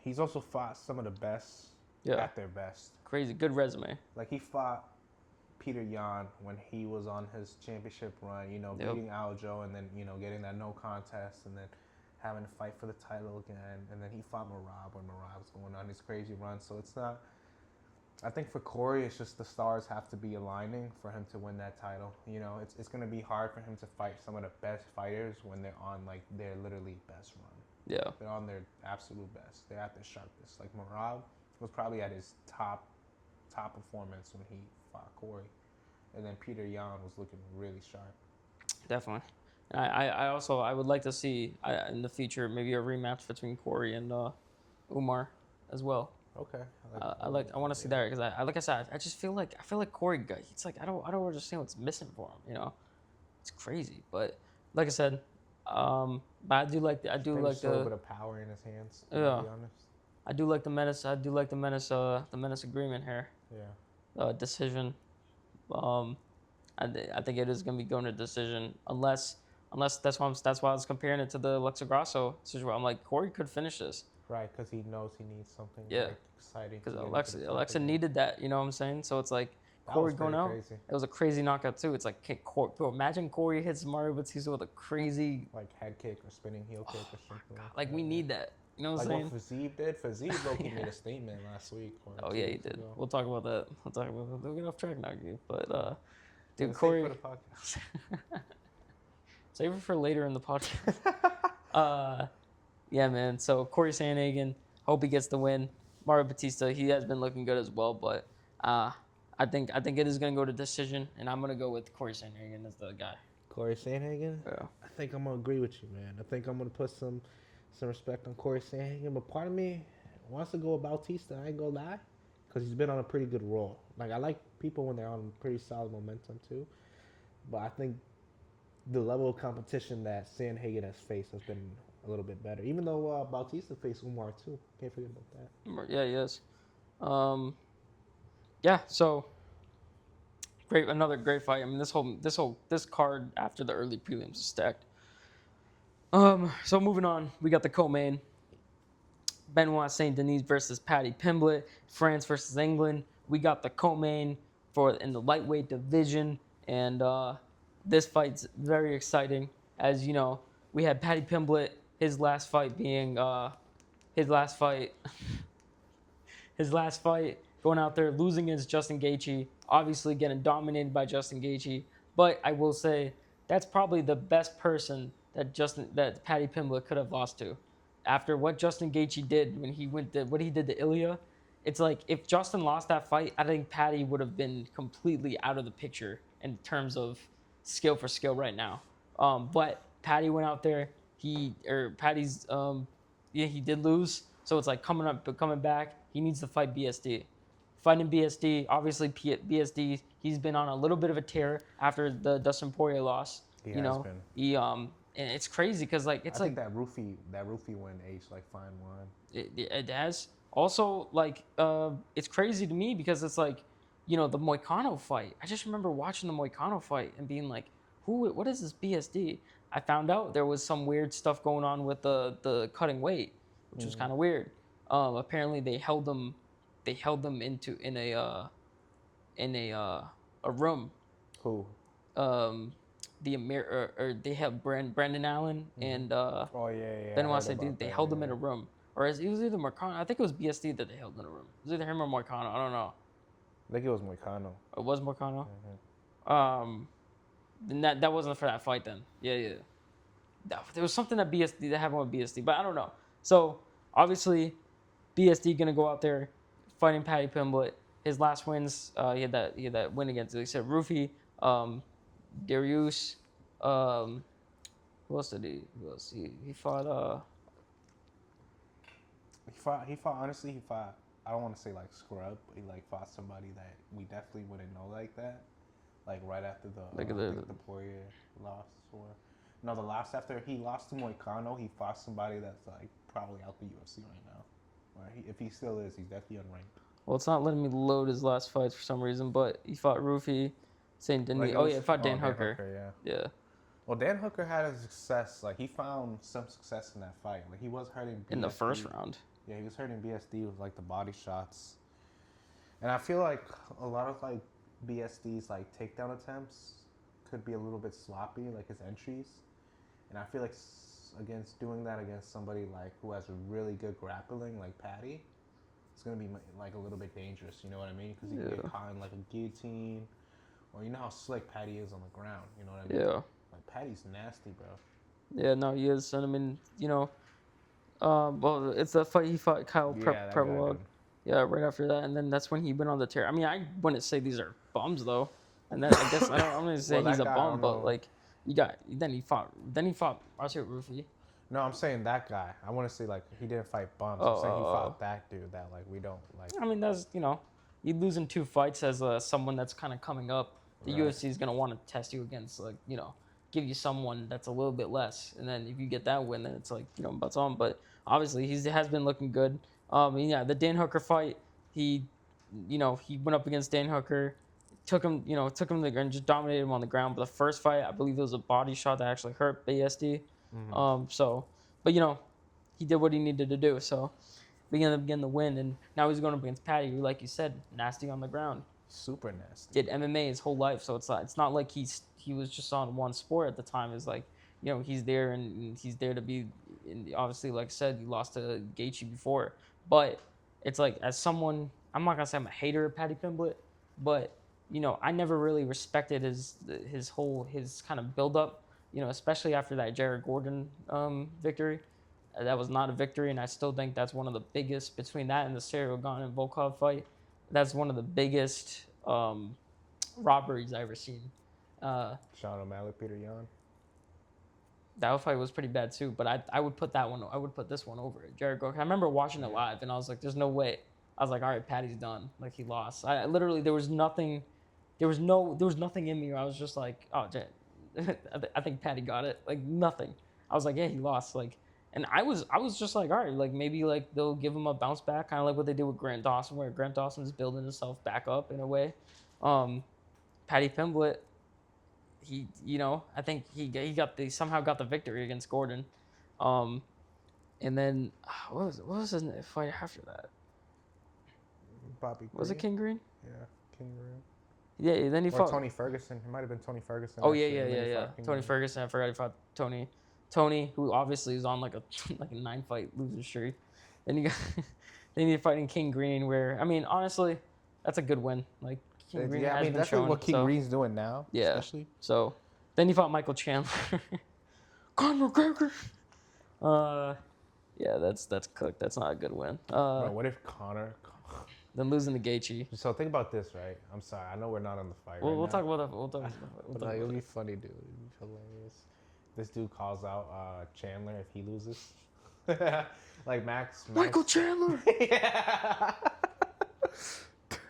he's also fought some of the best at their best. Crazy good resume. Like he fought Peter Yan when he was on his championship run, beating Aljo, and then getting that no contest, and then having to fight for the title again, and then he fought Merab when Merab was going on his crazy run. So it's not. I think for Corey, it's just the stars have to be aligning for him to win that title. It's going to be hard for him to fight some of the best fighters when they're on like their literally best run. Yeah, they're on their absolute best. They're at their sharpest. Like Merab was probably at his top performance when he fought Corey, and then Peter Yan was looking really sharp. Definitely. I would like to see in the future maybe a rematch between Corey and Umar as well. Okay. I want to see that because like I said, I just feel like Corey, it's like I don't understand what's missing for him. It's crazy. But like I said, but I do like a little bit of power in his hands. To be honest. I do like the Menace. The Menace agreement here. Yeah. Decision. I think it is going to be going to decision unless that's why I was comparing it to the Alexa Grasso situation. I'm like, Corey could finish this. Right, because he knows he needs something exciting. Because Alexa needed that, you know what I'm saying? So it's like Corey going out. Crazy. It was a crazy knockout too. It's like, bro, imagine Corey hits Mario Batista with a crazy head kick or spinning heel kick or something. Like we need that. You know what I'm saying? What Fazib did. Fazib low-key made a statement last week. Yeah, he did. We'll talk about that. We'll get off track now, but dude, Corey. Save it for the podcast. Save it for later in the podcast. Yeah, man. So Corey Sandhagen, hope he gets the win. Mario Batista, he has been looking good as well, but I think it is gonna go to decision, and I'm gonna go with Corey Sandhagen as the guy. Corey Sandhagen? Yeah. I think I'm gonna agree with you, man. I think I'm gonna put some respect on Corey Sandhagen, but part of me wants to go with Bautista. I ain't gonna lie, because he's been on a pretty good roll. Like I like people when they're on pretty solid momentum too, but I think the level of competition that Sandhagen has faced has been a little bit better. Even though Bautista faced Umar too, can't forget about that. Yeah, he is. Yeah. So another great fight. I mean, this card after the early prelims is stacked. So moving on, we got the co-main. Benoit Saint Denis versus Paddy Pimblett. France versus England. We got the co-main in the lightweight division, and this fight's very exciting. As you know, we had Paddy Pimblett, his last fight going out there losing against Justin Gaethje, obviously getting dominated by Justin Gaethje. But I will say that's probably the best person that Paddy Pimblett could have lost to. After what Justin Gaethje did when he what he did to Ilya, it's like if Justin lost that fight, I think Paddy would have been completely out of the picture in terms of skill for skill right now. But Paddy went out there. He did lose. So it's like coming back. He needs to fight BSD. Fighting BSD, obviously BSD, he's been on a little bit of a tear after the Dustin Poirier loss. He you has know, been. And it's crazy because like it's I like think that Roofy win aged like fine wine. it has also like it's crazy to me because it's like the Moicano fight. I just remember watching the Moicano fight and being like, what is this BSD? I found out there was some weird stuff going on with the cutting weight, which was kind of weird. Apparently they held them in a room. Who? The Amir or they have Brandon Allen and Oh yeah. Benoit Saint, they held them in a room. Or it was either Moicano. I think it was BSD that they held in a room. It was either him or Moicano. I don't know. I think it was Moicano. It was Moicano. Then that wasn't for that fight then. Yeah. There was something that BSD that happened with BSD, but I don't know. So obviously, BSD gonna go out there fighting Paddy Pimblett. His last wins, he had that win against, like I said, Rufy, Darius. Who else did he? Who else? He fought. He fought. Honestly, he fought. I don't want to say like scrub, but he like fought somebody that we definitely wouldn't know like that. Like right after the Poirier loss, or no, the last after he lost to Moicano, he fought somebody that's like probably out the UFC right now. Or if he still is, he's definitely unranked. Well, it's not letting me load his last fights for some reason, but he fought Rufy, Saint Denis. He fought Dan Hooker. Yeah. Well, Dan Hooker had a success. Like he found some success in that fight. Like he was hurting BSD. In the first round. Yeah, he was hurting BSD with like the body shots, and I feel like a lot of like BSD's like takedown attempts could be a little bit sloppy, like his entries, and I feel like against doing that against somebody like who has a really good grappling like Paddy, it's gonna be like a little bit dangerous. You know what I mean? Because he can get caught in like a guillotine, or you know how slick Paddy is on the ground. You know what I mean? Yeah. Like Paddy's nasty, bro. Yeah, no, he is. And I mean, well, it's the fight he fought Kyle Prevalog. Yeah, right after that, and then that's when he went on the tear. I mean, I wouldn't say these are bums though, and then I guess I'm gonna say he's a bum, but like then he fought Marcel Rufy. No, I'm saying that guy. I want to say like he didn't fight bums. I'm saying he fought that dude that like we don't like. I mean, that's you losing 2 fights as someone that's kind of coming up. The UFC is gonna want to test you against like give you someone that's a little bit less, and then if you get that win, then it's like butts on. But obviously he has been looking good. The Dan Hooker fight, he went up against Dan Hooker, took him to the ground, just dominated him on the ground. But the first fight, I believe it was a body shot that actually hurt BSD. But he did what he needed to do. So we ended up getting the win, and now he's going up against Paddy, who, like you said, nasty on the ground. Super nasty. Did MMA his whole life, so it's not like he was just on one sport at the time. It's like he's there and he's there to be. And obviously, like I said, he lost to Gaethje before, but it's like as someone, I'm not gonna say I'm a hater of Paddy Pimblett, but I never really respected his kind of build up. Especially after that Jared Gordon victory. That was not a victory, and I still think that's one of the biggest between that and the Cyril Gane and Volkov fight. That's one of the biggest robberies I've ever seen. Sean O'Malley, Peter Yan. That fight was pretty bad too, but I would put that one. I would put this one over it. Jared Gordon. I remember watching it live, and I was like, "There's no way." I was like, "All right, Paddy's done. Like he lost." I literally there was nothing in me where I was just like, "Oh, I think Paddy got it." Like nothing. I was like, "Yeah, he lost." Like. And I was just like, all right, like maybe like they'll give him a bounce back, kind of like what they did with Grant Dawson, where Grant Dawson's building himself back up in a way. Paddy Pimblett, I think he somehow got the victory against Gordon, and then what was his fight after that? Bobby. Was it King Green? Yeah, King Green. Yeah, then he fought Tony Ferguson. It might have been Tony Ferguson. Oh yeah. Tony Ferguson. I forgot he fought Tony, who obviously is on like a 9-fight losing streak. Then you're fighting King Green, where I mean, honestly, that's a good win. Like King Green has been that's shown, what King Green's doing now. Yeah. Especially. So then you fought Michael Chandler. Conor McGregor. Yeah, that's cooked. That's not a good win. Bro, what if Conor? Then losing to Gaethje. So think about this, right? I'm sorry, I know we're not on the fight. We'll talk about that. We'll talk but about it'll be funny, dude. It'll be hilarious. This dude calls out Chandler if he loses. Like Max. Michael Chandler. Yeah.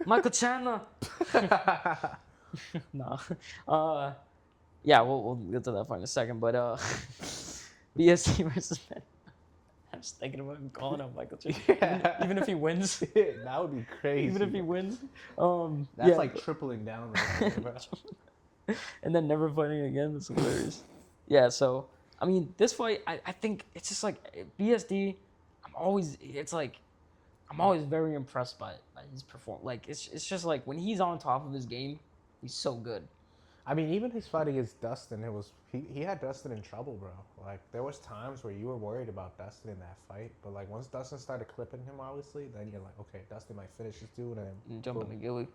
Michael Chandler. No. Yeah, we'll get to that fight in a second. But BST versus Menace. I'm just thinking about him calling out Michael Chandler. Yeah. Even if he wins. That would be crazy. Even if he bro. wins. That's Yeah, like tripling down right there, bro. and then never fighting again. That's hilarious. Yeah, so I mean, this fight, I think it's just like BSD. I'm always very impressed by his performance. Like it's just like when he's on top of his game, he's so good. I mean, even his fight against Dustin, he had Dustin in trouble, bro. Like there was times where you were worried about Dustin in that fight, but like once Dustin started clipping him, obviously, then you're like, okay, Dustin might finish this dude, and then Jumping the gilly.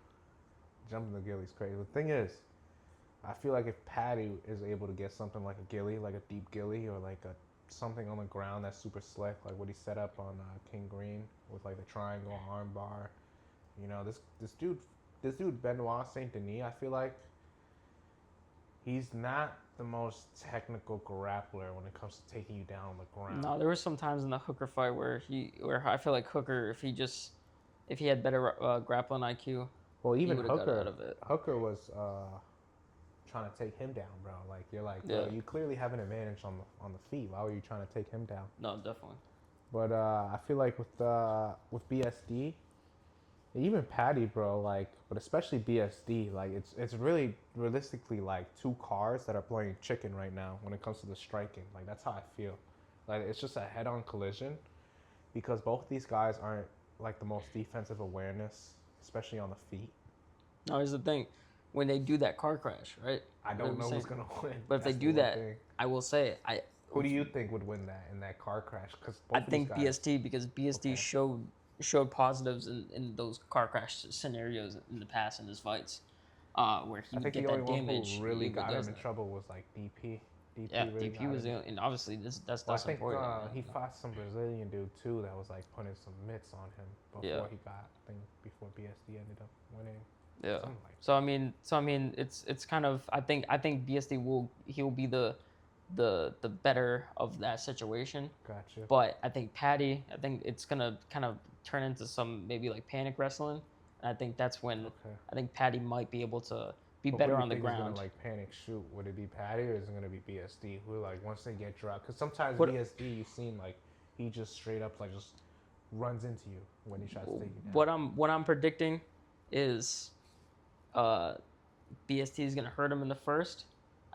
jumping the gilly's crazy. The thing is, I feel like if Paddy is able to get something like a gilly, like a deep gilly, or like a something on the ground that's super slick, like what he set up on King Green with like the triangle arm bar, you know, this dude Benoit Saint Denis, I feel like he's not the most technical grappler when it comes to taking you down on the ground. No, there were some times in the Hooker fight where I feel like Hooker, if he had better grappling IQ, Well, even would've got out Hooker, of it. Hooker was trying to take him down, bro. Like you're like, bro, Yeah. you clearly have an advantage on the feet. Why were you trying to take him down? No, definitely. But I feel like with BSD, even Paddy, bro, like, but especially BSD, like it's really realistically like two cars that are playing chicken right now when it comes to the striking. Like that's how I feel. Like it's just a head-on collision because both these guys aren't like the most defensive awareness, especially on the feet. No, here's the thing. When they do that car crash, right? I don't know who's gonna win. But if they That's the do one that, thing. I will say Who do you think would win that in that car crash? Because I think BST, because BST Okay. showed positives in those car crash scenarios in the past in his fights, where he I would think get the only that one damage. who really he got him does in that. trouble was like DP. DP Yeah, really DP got was him. and obviously that's Well, I Dustin think Poirier. he fought some Brazilian dude too that was like putting some mitts on him before he got. I think before BSD ended up winning. Yeah. Something like So I mean, it's kind of I think BSD he'll be the better of that situation. Gotcha. But I think I think it's gonna kind of turn into some maybe like panic wrestling. And I think that's when Okay. I think Paddy might be able to be But who better do you on the think is gonna ground. like panic shoot? Would it be Paddy or is it gonna be BSD? Who like once they get dropped? Because sometimes What BSD you've seen like he just straight up like just runs into you when he tries to take you down. what I'm predicting is uh, BST is gonna hurt him in the first.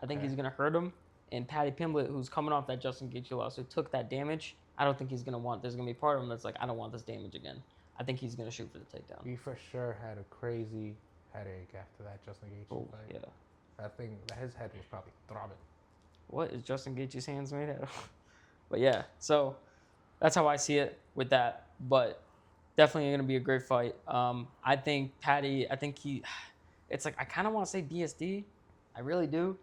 I think Okay. he's gonna hurt him. And Paddy Pimblett, who's coming off that Justin Gaethje loss, who took that damage, I don't think he's gonna want. There's gonna be part of him that's like, I don't want this damage again. I think he's gonna shoot for the takedown. He for sure had a crazy headache after that Justin Gaethje Oh fight. yeah. That thing, his head was probably throbbing. What is Justin Gaethje's hands made out of? But yeah, so that's how I see it with that. But definitely gonna be a great fight. I think Paddy. I think he. It's like I kind of want to say BSD. I really do.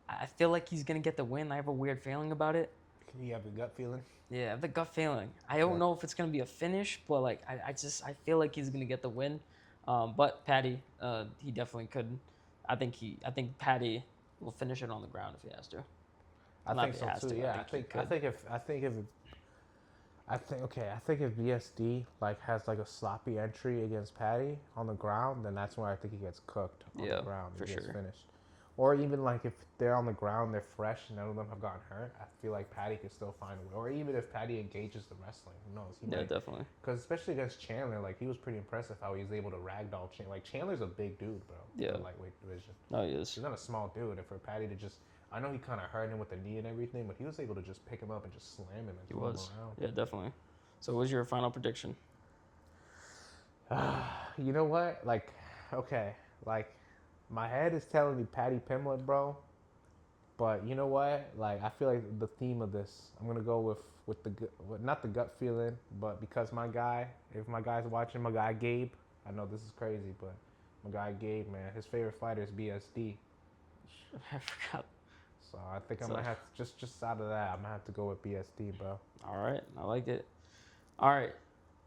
I feel like he's gonna get the win. I have a weird feeling about it. Can you have a gut feeling? Yeah, I have the gut feeling. I don't Okay. know if it's gonna be a finish, but like I feel like he's gonna get the win. But Paddy, he definitely could. I think Paddy will finish it on the ground if he has to. I Not think if so he has too. to, Yeah, I think if BSD like has like a sloppy entry against Paddy on the ground, then that's when I think he gets cooked on Yeah, the ground. for He gets sure. finished. Or even like if they're on the ground, they're fresh, and none of them have gotten hurt. I feel like Paddy could still find a way. Or even if Paddy engages the wrestling, who knows? He Yeah, might. definitely. Because especially against Chandler, like he was pretty impressive how he was able to ragdoll Chandler. Like Chandler's a big dude, bro. Yeah. In the lightweight division. No, he is. He's not a small dude. And for Paddy to just, I know he kind of hurt him with the knee and everything, but he was able to just pick him up and just slam him and He throw him was. around. Yeah, definitely. So, what's your final prediction? You know what? Like, okay, like my head is telling me Paddy Pimblett, bro. But you know what? Like, I feel like the theme of this, I'm gonna go with not the gut feeling, but because my guy, if my guy's watching, my guy Gabe, I know this is crazy, but my guy Gabe, man, his favorite fighter is BSD. I forgot. So I think I'm So- gonna have to just out of that, I'm gonna have to go with BSD, bro. All right, I like it. All right,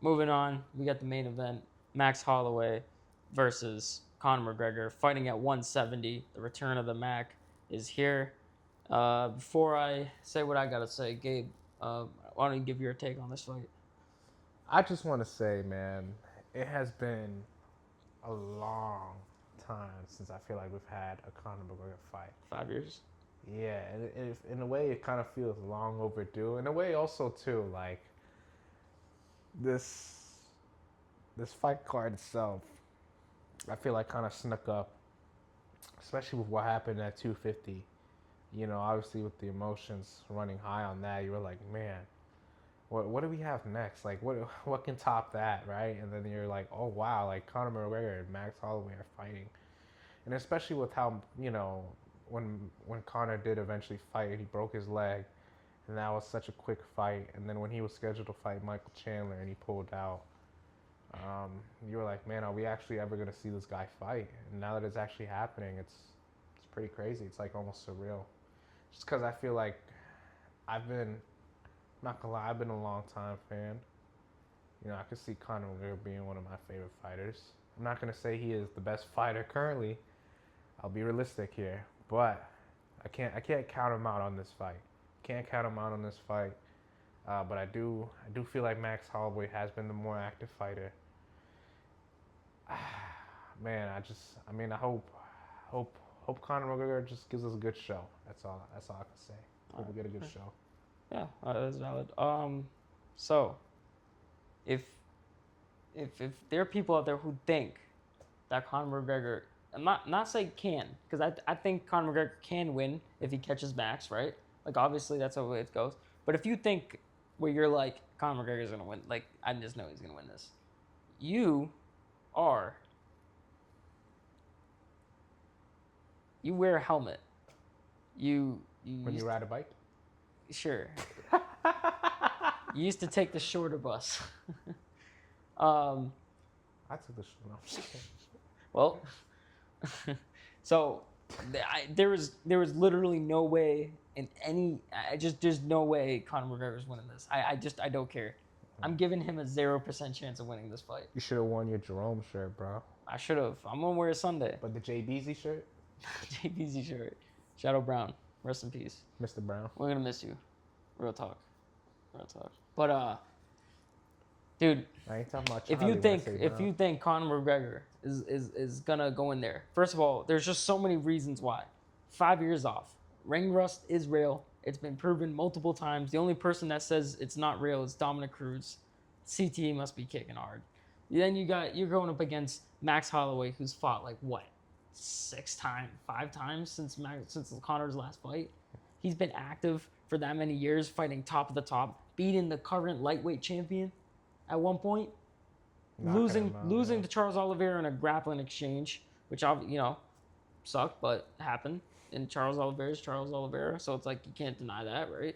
moving on. We got the main event: Max Holloway versus Conor McGregor, fighting at 170. The return of the Mac is here. Before I say what I gotta say, Gabe, why don't you give your take on this fight? I just want to say, man, it has been a long time since I feel like we've had a Conor McGregor fight. 5 years. Yeah, and in a way, it kind of feels long overdue. In a way, also too, like this fight card itself, I feel like kind of snuck up, especially with what happened at 250. You know, obviously with the emotions running high on that, you were like, man, what do we have next? Like, what can top that, right? And then you're like, oh wow, like Conor McGregor and Max Holloway are fighting, and especially with how, you know, when Conor did eventually fight, he broke his leg, and that was such a quick fight. And then when he was scheduled to fight Michael Chandler and he pulled out, you were like, man, are we actually ever gonna see this guy fight? And now that it's actually happening, it's pretty crazy. It's like almost surreal. Just because I feel like not gonna lie, I've been a long time fan. You know, I could see Conor McGregor being one of my favorite fighters. I'm not gonna say he is the best fighter currently. I'll be realistic here, but I can't count him out on this fight. Can't count him out on this fight. But I do feel like Max Holloway has been the more active fighter. Man, I hope Conor McGregor just gives us a good show. That's all I can say. Hope we get a good show. Yeah, that's valid. So if there are people out there who think that Conor McGregor, I'm not saying can, because I think Conor McGregor can win if he catches Max, right? Like obviously that's the way it goes. But if you think where you're like Conor McGregor's gonna win, like I just know he's gonna win this, you wear a helmet. You when you ride a bike? Sure. You used to take the shorter bus. I took the shorter. Well, so there was literally no way in any. There's no way Conor McGregor's winning this. I don't care. I'm giving him a 0% chance of winning this fight. You should have worn your Jerome shirt, bro. I should have. I'm gonna wear it Sunday. But the JBZ shirt? JBZ shirt. Shadow Brown. Rest in peace. Mr. Brown. We're gonna miss you. Real talk. But dude, I ain't talking about if you think Conor McGregor is gonna go in there, first of all, there's just so many reasons why. 5 years off. Ring rust is real. It's been proven multiple times. The only person that says it's not real is Dominic Cruz. CTE must be kicking hard. Then you're going up against Max Holloway, who's fought like what, 5 times since Conor's last fight. He's been active for that many years, fighting top of the top, beating the current lightweight champion at one point, losing to Charles Oliveira in a grappling exchange, which sucked, but happened. And Charles Oliveira, so it's like you can't deny that, right?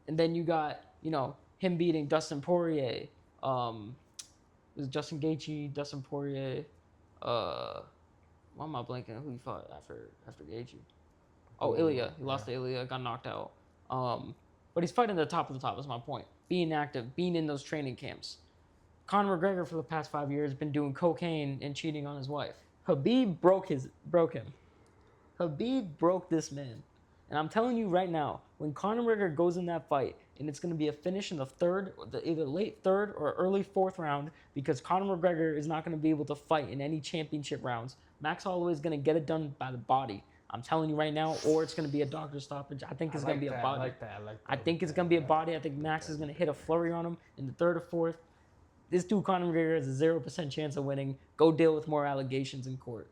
And then you got him beating Dustin Poirier. It was Justin Gaethje, Dustin Poirier. Why am I blanking? Who he fought after Gaethje? Oh, Ilya. He lost to Ilya, got knocked out. But he's fighting the top of the top, is my point. Being active, being in those training camps. Conor McGregor for the past 5 years been doing cocaine and cheating on his wife. Khabib broke him. Khabib broke this man. And I'm telling you right now, when Conor McGregor goes in that fight, and it's going to be a finish in the either late third or early fourth round, because Conor McGregor is not going to be able to fight in any championship rounds. Max Holloway is going to get it done by the body. I'm telling you right now, or it's going to be a doctor stoppage. I think it's going to be a body. I like that. I think it's going to be a body. I think Max is going to hit a flurry on him in the third or fourth. This dude, Conor McGregor, has a 0% chance of winning. Go deal with more allegations in court.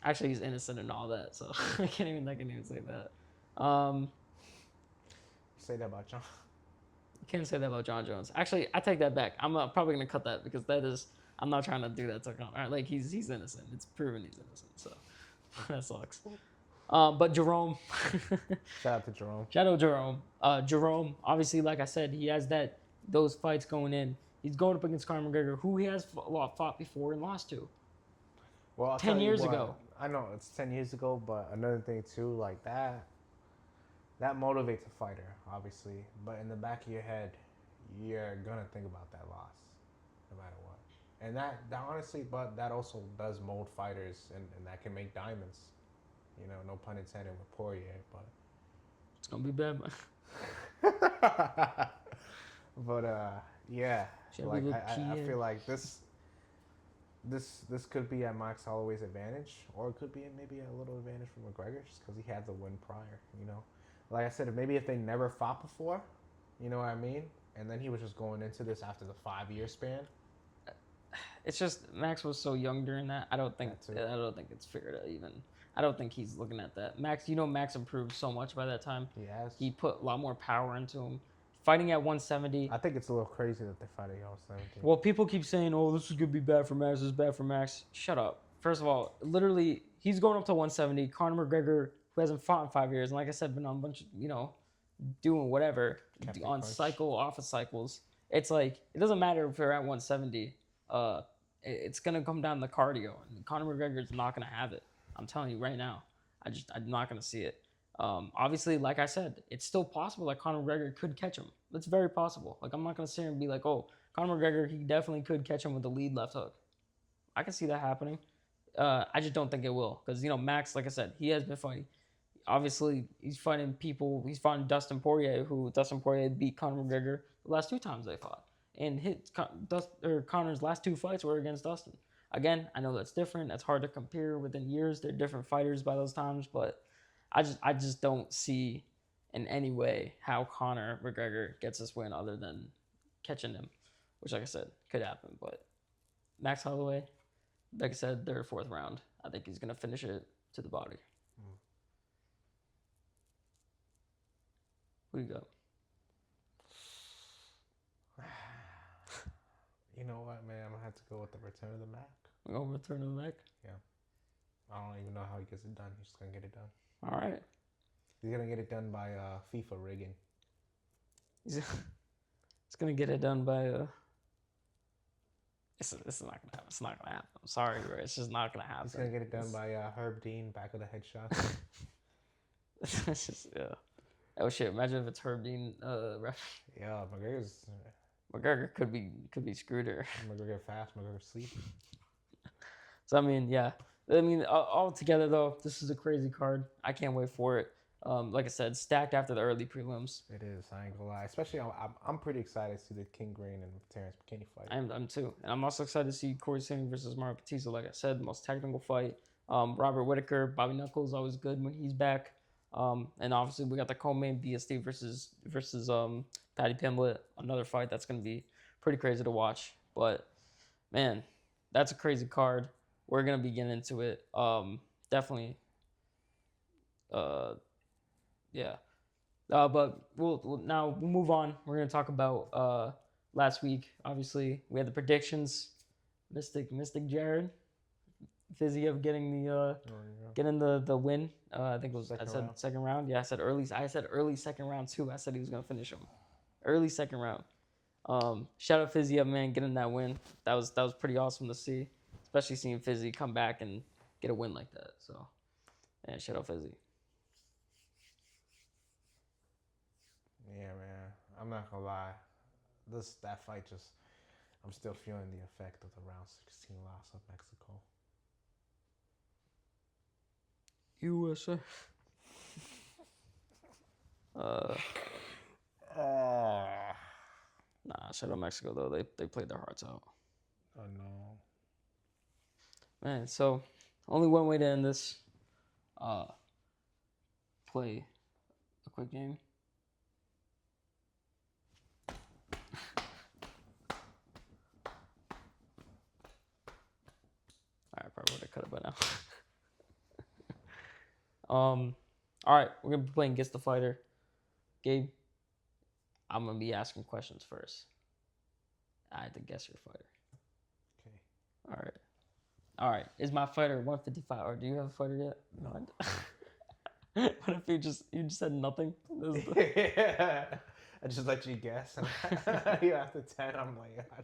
Actually, he's innocent and all that, so I can't even say that. Say that about John. You can't say that about John Jones. Actually, I take that back. I'm probably going to cut that because I'm not trying to do that to Conor. Like, he's innocent. It's proven he's innocent, so that sucks. But Jerome. Shout out to Jerome. Shout out Jerome. Jerome, obviously, like I said, he has those fights going in. He's going up against Conor McGregor, who he has fought before and lost to. Well, 10 years ago. I know it's 10 years ago, but another thing too, like that motivates a fighter, obviously. But in the back of your head, you're gonna think about that loss, no matter what. And that honestly, but that also does mold fighters, and that can make diamonds. No pun intended with Poirier, but it's gonna be bad. But yeah, like I feel like this this could be at Max Holloway's advantage, or it could be maybe a little advantage for McGregor just because he had the win prior. You know, like I said, maybe if they never fought before, you know what I mean, and then he was just going into this after the 5 year span. It's just Max was so young during that. I don't think it's fair to even. I don't think he's looking at that. Max, Max improved so much by that time. He has. He put a lot more power into him. Fighting at 170. I think it's a little crazy that they're fighting at 170. Well, people keep saying, "Oh, this is gonna be bad for Max. This is bad for Max." Shut up. First of all, literally, he's going up to 170. Conor McGregor, who hasn't fought in 5 years, and like I said, been on a bunch of, doing whatever on cycle, off of cycles. It's like it doesn't matter if you're at 170. It's gonna come down to cardio, and Conor McGregor's not gonna have it. I'm telling you right now. I'm not gonna see it. Obviously, like I said, it's still possible that Conor McGregor could catch him. It's very possible. Like I'm not gonna sit here and be like, oh, Conor McGregor, he definitely could catch him with the lead left hook. I can see that happening. I just don't think it will, because Max, like I said, he has been fighting. Obviously, he's fighting people. He's fighting Dustin Poirier, who Dustin Poirier beat Conor McGregor the last 2 times they fought. And Conor's last 2 fights were against Dustin. Again, I know that's different. That's hard to compare within years. They're different fighters by those times, but I just don't see in any way how Conor McGregor gets this win other than catching him, which, like I said, could happen. But Max Holloway, like I said, 3rd or 4th round. I think he's gonna finish it to the body. What do you got? You know what, man? I'm gonna have to go with the return of the Mac. We're gonna return of the Mac? Yeah. I don't even know how he gets it done. He's just gonna get it done. All right. He's gonna get it done by FIFA rigging. He's gonna get it done by This is not gonna happen. It's not gonna happen. I'm sorry, bro. It's just not gonna happen. He's gonna get it done by Herb Dean, back of the headshot. It's just Oh shit! Imagine if it's Herb Dean ref. Yeah, McGregor could be screwed here. McGregor fast, McGregor sleep. So I mean, yeah. I mean, all together though, this is a crazy card. I can't wait for it. Like I said, stacked after the early prelims. It is. I ain't gonna lie. Especially, I'm pretty excited to see the King Green and Terrence McKinney fight. I'm too, and I'm also excited to see Corey Sanders versus Mario Batista. Like I said, the most technical fight. Robert Whitaker, Bobby Knuckles, always good when he's back. And obviously we got the co-main BSD versus Paddy Pimblett, another fight that's gonna be pretty crazy to watch. But man, that's a crazy card. We're gonna be getting into it. Definitely. Yeah. But we'll move on. We're gonna talk about last week. Obviously, we had the predictions. Mystic Jared, Fiziev getting the win. I think it was second round. Yeah, I said early second round too. I said he was gonna finish him. Early second round. Shout out Fiziev, man, getting that win. That was pretty awesome to see, especially seeing Fizzy come back and get a win like that. So, yeah, shout out Fizzy. Yeah, man. I'm not gonna lie. That fight I'm still feeling the effect of the round 16 loss of Mexico. USA. Nah, shout out Mexico though. They played their hearts out. Oh no. Man, so only one way to end this. Play a quick game. Alright, probably would have cut it by now. Alright, we're gonna be playing Guess the Fighter. Gabe, I'm gonna be asking questions first. I have to guess your fighter. Okay. Alright. Is my fighter 155, or do you have a fighter yet? No. What if you just said nothing? Yeah. I just let you guess. You after 10, I'm like, I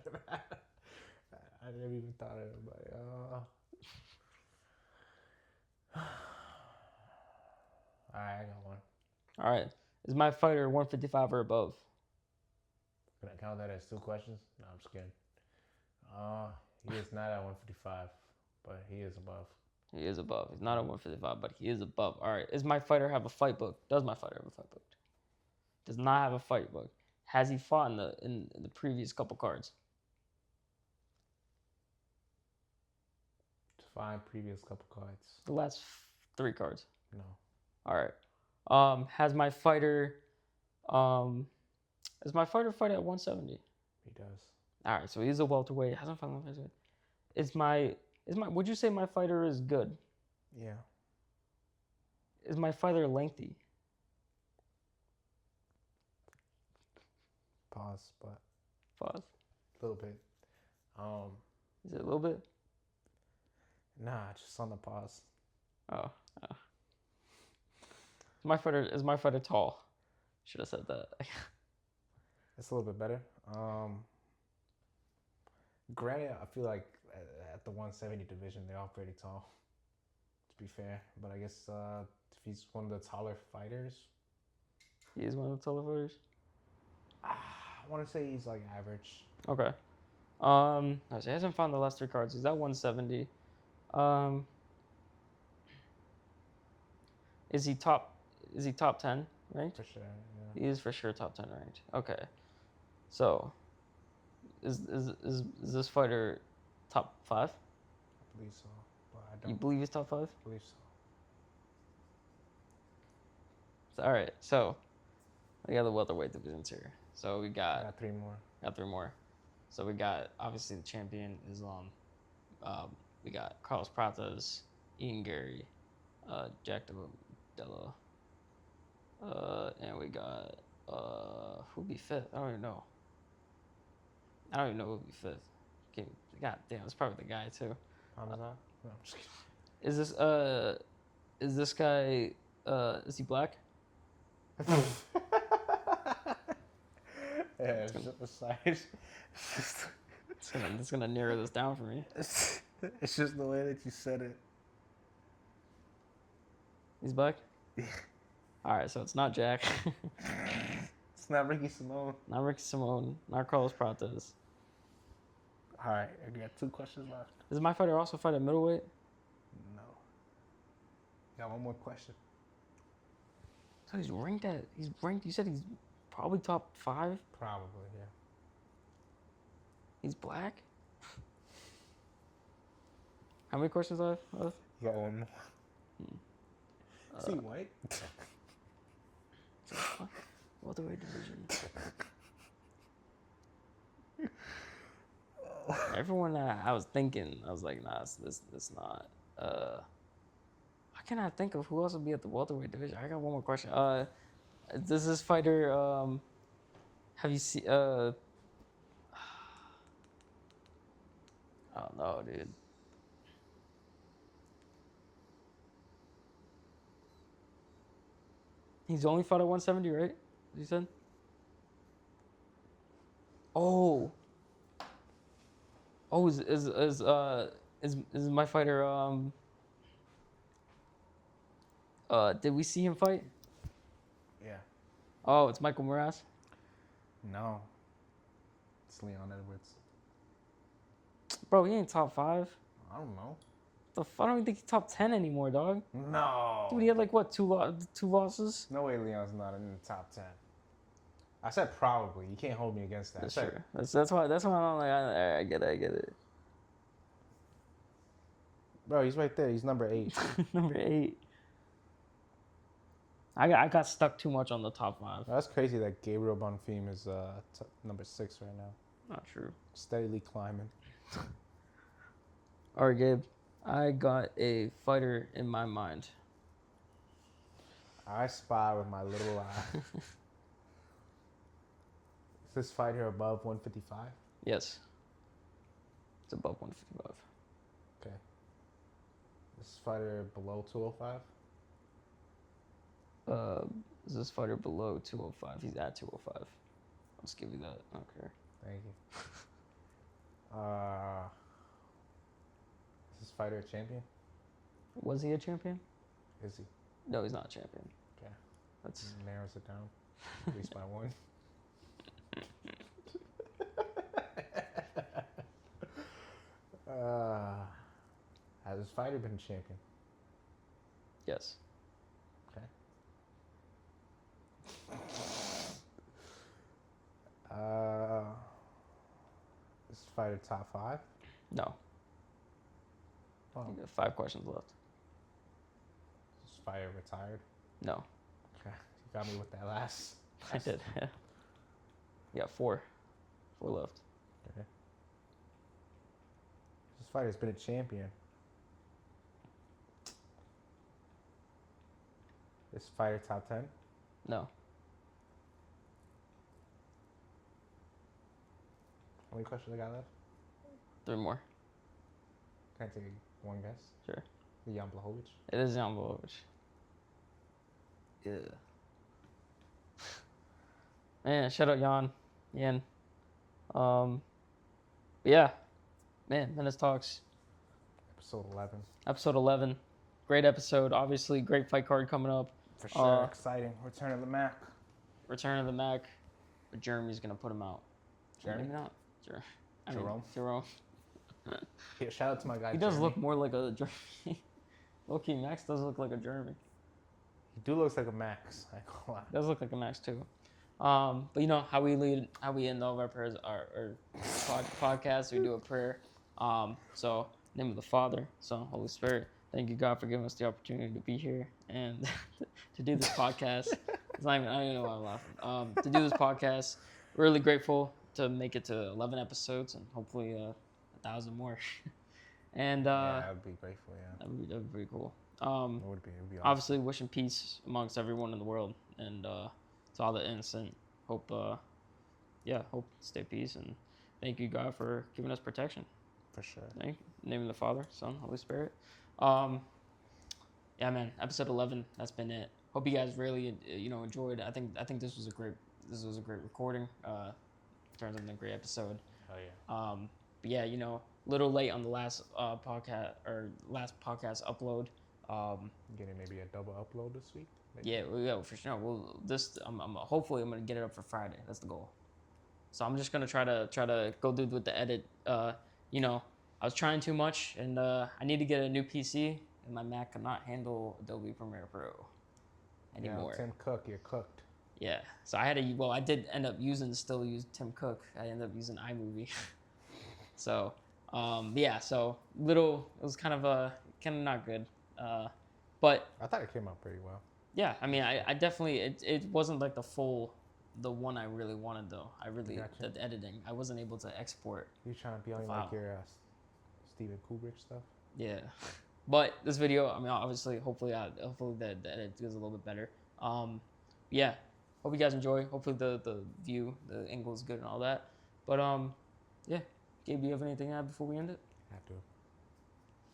never even thought of it, but Alright, I got one. Alright. Is my fighter 155 or above? Can I count that as 2 questions? No, I'm just kidding. He is not at 155, but he is above. He is above. He's not at 155, but he is above. Alright. Is my fighter have a fight book? Does my fighter have a fight book? Does not have a fight book. Has he fought in the previous couple cards? Find previous couple cards. The last 3 cards. No. All right. Has my fighter fight at 170? He does. All right, so he's a welterweight. Hasn't fought welterweight. Would you say my fighter is good? Yeah. Is my fighter lengthy? Pause, but Pause. a little bit. Is it a little bit? Nah, just on the pause. Oh. Is my fighter tall? Should have said that. It's a little bit better. Granted, I feel like at the 170 division, they're all pretty tall, to be fair. But I guess if he's one of the taller fighters. He is one of the taller fighters? I want to say he's like average. Okay. He hasn't found the last 3 cards. He's at 170. Is he top 10 ranked? For sure, yeah. He is for sure top 10 ranked. Okay. So is this fighter top 5? I believe so, but I don't. You believe he's top 5? Believe so. All right. So we got the welterweight divisions here. So we got I got 3 more. Got 3 more. So we got obviously the champion Islam. We got Carlos Pratas, Ian Gary, Jack Della, and we got who'd be 5th? I don't even know. Who'd be 5th. Okay, God damn, it's probably the guy too. Hamza? No, I'm just kidding. Is this guy is he black? Yeah, it's just the size. It's gonna narrow this down for me. It's just the way that you said it. He's black? Yeah. Alright, so it's not Jack. It's not Ricky Simone. Not Ricky Simone. Not Carlos Pratas. Alright, I got 2 questions left. Does my fighter also fight at middleweight? No. Got 1 more question. So he's ranked, you said he's probably top 5? Probably, yeah. He's black? How many questions I have? You got 1 more. Is he white? Welterweight division. Everyone that I was thinking, I was like, nah, this not. I cannot think of who else would be at the welterweight division. I got 1 more question. Does this fighter have you seen? I don't know, dude. He's only fought at 170, right? You said. Oh. Oh, is my fighter? Did we see him fight? Yeah. Oh, it's Michael Menace. No. It's Leon Edwards. Bro, he ain't top 5. I don't know. I don't even think he's top 10 anymore, dog. No. Dude, he had like what, 2 losses? No way Leon's not in the top 10. I said probably. You can't hold me against that. That's true. That's why I'm like, I get it. Bro, he's right there. He's number 8. Number 8. I got stuck too much on the top 5. That's crazy that Gabriel Bonfim is number 6 right now. Not true. Steadily climbing. All right, Gabe. I got a fighter in my mind. I spy with my little eye. Is this fighter above 155? Yes. It's above 155. Okay. This fighter below 205? Is this fighter below 205? He's at 205. I'll just give you that. Okay. Thank you. Is this fighter a champion? Was he a champion? Is he? No, he's not a champion. Okay. That's Narrows it down. At least by 1. Has this fighter been champion? yes. Okay. This fighter top 5? No. Oh, You got 5 questions left. is Fire retired? No, Okay, you got me with that last. I did. Yeah. You got 4 left. Okay. This fighter's been a champion. This fighter top 10? No, How many questions I got left? 3 more. Can I take one guess? Sure. Jan Blachowicz? It is Jan Blachowicz. Yeah. Man, shout out Jan. But yeah, man, Menace Talks. Episode 11. Episode 11. Great episode. Obviously, great fight card coming up. For sure, exciting. Return of the Mac. Return of the Mac. But Jeremy's going to put him out. Jeremy? Maybe not. Jerome? Yeah, shout out to my guy. He does Jeremy. look more like a Jeremy. Low-key, Max does look like a Jeremy. He do looks like a Max. I can't lie. Does look like a Max too. But you know how we end all of our prayers, our podcasts. We do a prayer. So name of the Father, Son, Holy Spirit. Thank you, God, for giving us the opportunity to be here and to do this podcast. I don't even know why I'm laughing. To do this podcast, really grateful to make it to 11 episodes and hopefully 1,000 more. And yeah, I'd be grateful. Yeah, that'd be pretty cool. it would be awesome. Obviously, wishing peace amongst everyone in the world and to all the innocent. Hope stay peace and thank you, God, for giving us protection. For sure. Thank you. In the name of the Father, Son, Holy Spirit. Yeah, man. Episode 11. That's been it. Hope you guys really enjoyed. I think this was a great recording. In terms of a great episode. Oh yeah. But yeah, little late on the last podcast upload. Getting maybe a double upload this week. Maybe. Yeah, for sure. Well, hopefully I'm gonna get it up for Friday. That's the goal. So I'm just gonna try to go through with the edit. I was trying too much, and I need to get a new PC, and my Mac cannot handle Adobe Premiere Pro anymore. Yeah, Tim Cook, you're cooked. Yeah. So I did end up still use Tim Cook. I ended up using iMovie. So, yeah. So it was kind of not good. But I thought it came out pretty well. yeah, I mean, I definitely it wasn't like the one I really wanted though. Gotcha. The editing. I wasn't able to export. You trying to be on like your Steven Kubrick stuff? Yeah. But this video, I mean, obviously, hopefully the edit goes a little bit better. Yeah. Hope you guys enjoy. Hopefully the view, the angle is good and all that. But yeah. Gabe, do you have anything to add before we end it? I have to.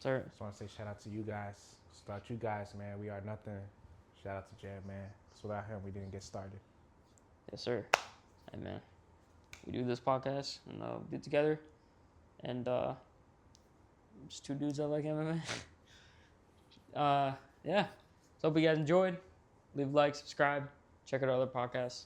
Sorry. Just want to say shout out to you guys. Without you guys, man, we are nothing. Shout out to Jam, man. So without him, we didn't get started. Yes, sir. And man, we do this podcast and do it together. And just 2 dudes that like MMA. Yeah. So hope you guys enjoyed. Leave a like, subscribe, check out our other podcasts.